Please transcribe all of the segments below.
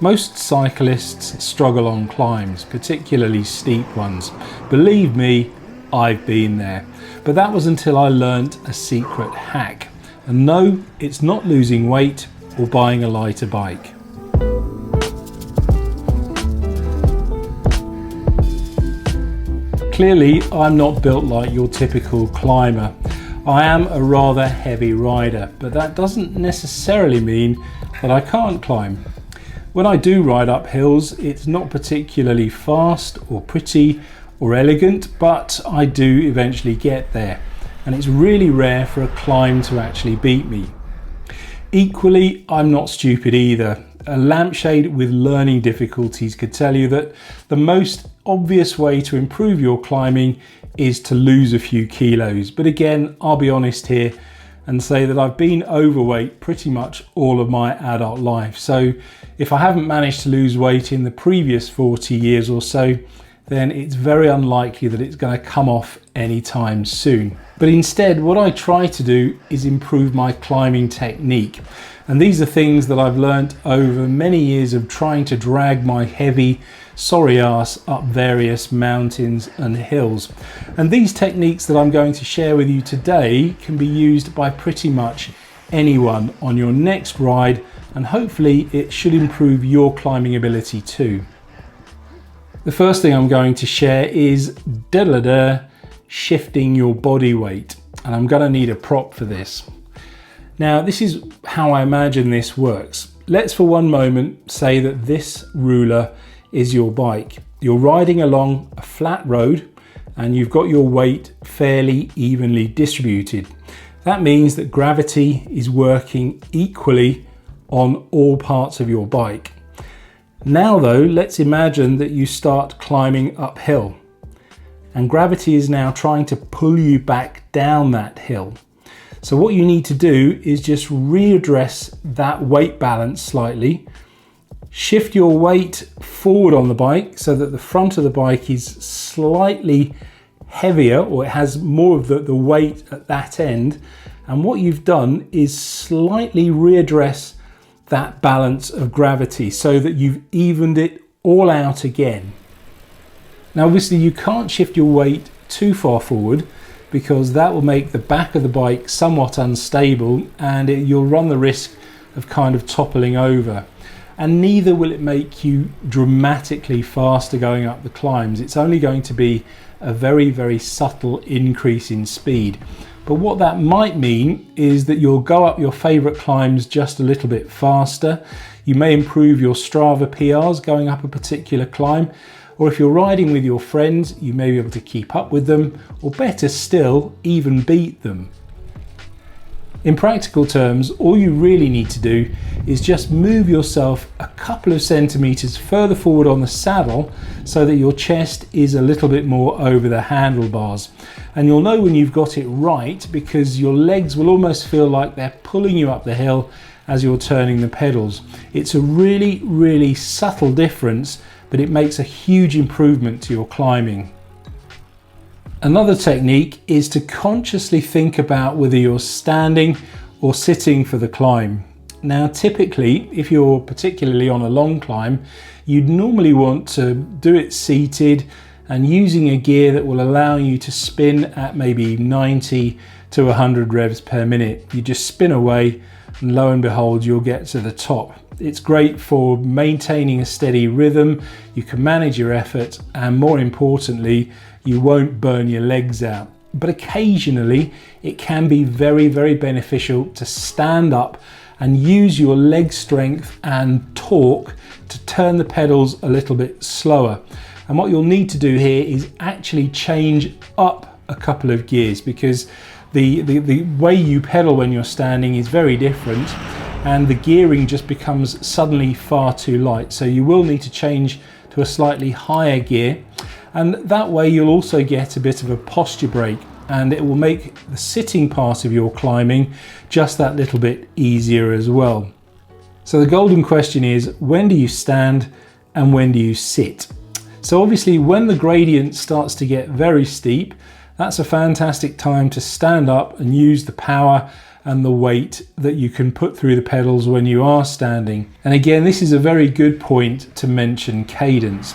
Most cyclists struggle on climbs, particularly steep ones. Believe me, I've been there. But that was until I learnt a secret hack. And no, it's not losing weight or buying a lighter bike. Clearly, I'm not built like your typical climber. I am a rather heavy rider, but that doesn't necessarily mean that I can't climb. When I do ride up hills, it's not particularly fast or pretty or elegant, but I do eventually get there. And it's really rare for a climb to actually beat me. Equally, I'm not stupid either. A lampshade with learning difficulties could tell you that the most obvious way to improve your climbing is to lose a few kilos. But again, I'll be honest here and say that I've been overweight pretty much all of my adult life. So if I haven't managed to lose weight in the previous 40 years or so, then it's very unlikely that it's going to come off anytime soon. But instead, what I try to do is improve my climbing technique. And these are things that I've learnt over many years of trying to drag my heavy, sorry ass up various mountains and hills. And these techniques that I'm going to share with you today can be used by pretty much anyone on your next ride, and hopefully it should improve your climbing ability too. The first thing I'm going to share is shifting your body weight, and I'm going to need a prop for this. Now, this is how I imagine this works. Let's for one moment say that this ruler is your bike. You're riding along a flat road and you've got your weight fairly evenly distributed. That means that gravity is working equally on all parts of your bike. Now though, let's imagine that you start climbing uphill and gravity is now trying to pull you back down that hill. So what you need to do is just readdress that weight balance slightly, shift your weight forward on the bike so that the front of the bike is slightly heavier, or it has more of the weight at that end. And what you've done is slightly readdress that balance of gravity so that you've evened it all out again. Now obviously you can't shift your weight too far forward because that will make the back of the bike somewhat unstable and you'll run the risk of kind of toppling over. And neither will it make you dramatically faster going up the climbs. It's only going to be a very, very subtle increase in speed. But what that might mean is that you'll go up your favorite climbs just a little bit faster. You may improve your Strava PRs going up a particular climb, or if you're riding with your friends, you may be able to keep up with them, or better still, even beat them. In practical terms, all you really need to do is just move yourself a couple of centimeters further forward on the saddle so that your chest is a little bit more over the handlebars. And you'll know when you've got it right because your legs will almost feel like they're pulling you up the hill as you're turning the pedals. It's a really, really subtle difference, but it makes a huge improvement to your climbing. Another technique is to consciously think about whether you're standing or sitting for the climb. Now typically, if you're particularly on a long climb, you'd normally want to do it seated and using a gear that will allow you to spin at maybe 90 to 100 revs per minute. You just spin away and lo and behold, you'll get to the top. It's great for maintaining a steady rhythm, you can manage your effort, and more importantly, you won't burn your legs out. But occasionally, it can be very, very beneficial to stand up and use your leg strength and torque to turn the pedals a little bit slower. And what you'll need to do here is actually change up a couple of gears because the way you pedal when you're standing is very different and the gearing just becomes suddenly far too light. So you will need to change to a slightly higher gear, and that way you'll also get a bit of a posture break and it will make the sitting part of your climbing just that little bit easier as well. So the golden question is, when do you stand and when do you sit? So obviously when the gradient starts to get very steep, that's a fantastic time to stand up and use the power and the weight that you can put through the pedals when you are standing. And again, this is a very good point to mention cadence.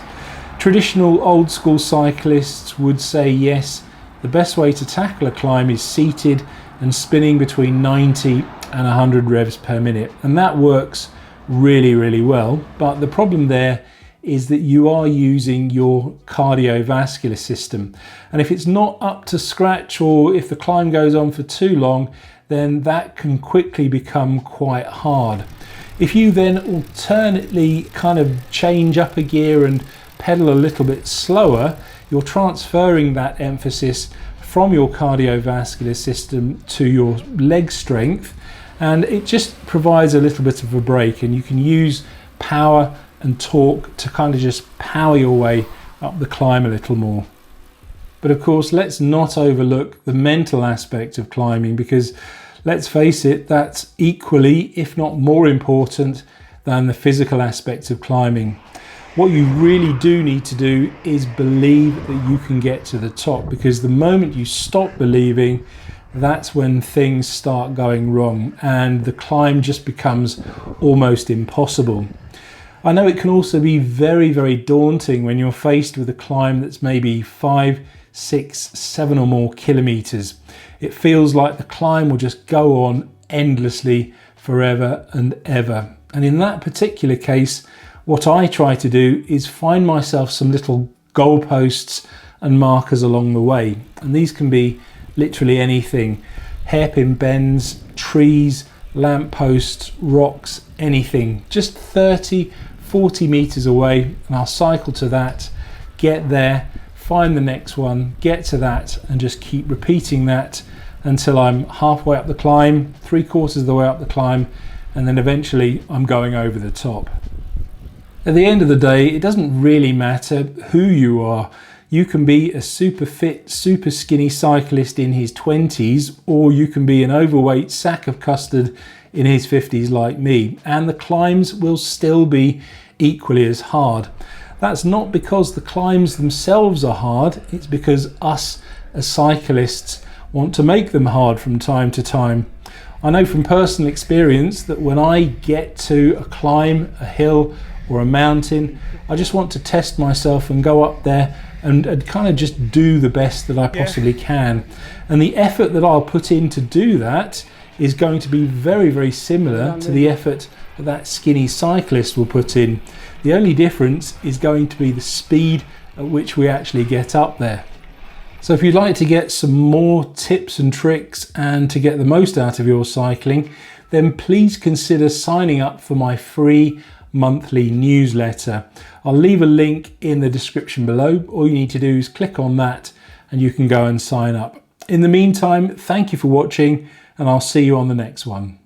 Traditional old school cyclists would say yes, the best way to tackle a climb is seated and spinning between 90 and 100 revs per minute, and that works really well. But the problem there is that you are using your cardiovascular system, and if it's not up to scratch, or if the climb goes on for too long, then that can quickly become quite hard. If you then alternately kind of change up a gear and pedal a little bit slower, you're transferring that emphasis from your cardiovascular system to your leg strength, and it just provides a little bit of a break, and you can use power and torque to kind of just power your way up the climb a little more. But of course, let's not overlook the mental aspect of climbing, because let's face it, that's equally, if not more important than the physical aspects of climbing. What you really do need to do is believe that you can get to the top, because the moment you stop believing, that's when things start going wrong and the climb just becomes almost impossible. I know it can also be very daunting when you're faced with a climb that's maybe 5, 6, 7 or more kilometers. It feels like the climb will just go on endlessly forever and ever. And in that particular case, what I try to do is find myself some little goalposts and markers along the way. And these can be literally anything: hairpin bends, trees, lampposts, rocks, anything. Just 30, 40 meters away, and I'll cycle to that, get there, find the next one, get to that, and just keep repeating that until I'm halfway up the climb, 3/4 of the way up the climb, and then eventually I'm going over the top. At the end of the day, it doesn't really matter who you are. You can be a super fit, super skinny cyclist in his 20s, or you can be an overweight sack of custard in his 50s like me, and the climbs will still be equally as hard. That's not because the climbs themselves are hard, it's because us as cyclists want to make them hard from time to time. I know from personal experience that when I get to a climb, a hill or a mountain, I just want to test myself and go up there and kind of just do the best that I possibly can. And the effort that I'll put in to do that is going to be very similar to the effort that skinny cyclist will put in. The only difference is going to be the speed at which we actually get up there. So if you'd like to get some more tips and tricks and to get the most out of your cycling, then please consider signing up for my free monthly newsletter. I'll leave a link in the description below. All you need to do is click on that and you can go and sign up. In the meantime, thank you for watching, and I'll see you on the next one.